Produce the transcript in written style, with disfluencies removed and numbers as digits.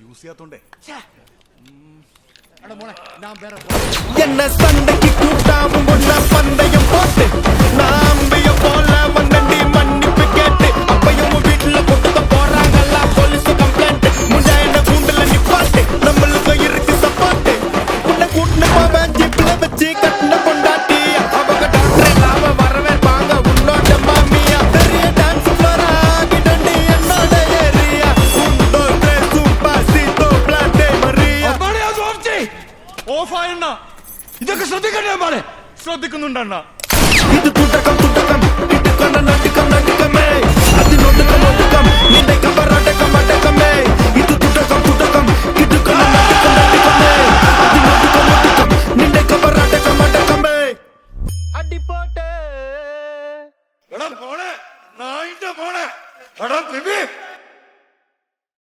use ചെയ്യാത്തോണ്ടേ என்ன சண்டைக்கு கூட்டாவும் ஒன்ன பந்தயம் போட்டு நாம்பிய போல வந்தண்டி மன்னிப்பு கேட்டு அப்பையும் வீட்டுல கொடுத்த போறாங்கல்ல போலீஸ் கம்ப்ளைண்ட் முண்டா என்ன கூண்டுல நிப்பாட்டு நம்மளுக்கு இருக்கு சப்பாட்டு உன்னை கூட்டின போவேன் ஜிப்ல வச்சு கட்டின கொண்டாட்டி அவங்க டாக்டர் இல்லாம வரவேற்பாங்க உன்னோட மாமியா பெரிய டான்ஸ் ஃப்ளோரா கிடண்டி என்னோட ஏரியா உண்டோ ட்ரெஸ்ஸும் பாசிட்டோ பிளாட்டே மரியா ഓഫായണ്ണ ഇതൊക്കെ ശ്രദ്ധിക്കുന്നുണ്ടണ്ണ ഇത് തുടക്കം ഇടുക്കണ നടുക്കം അതിനൊടുക്കം നിന്റെ കവറടക്കം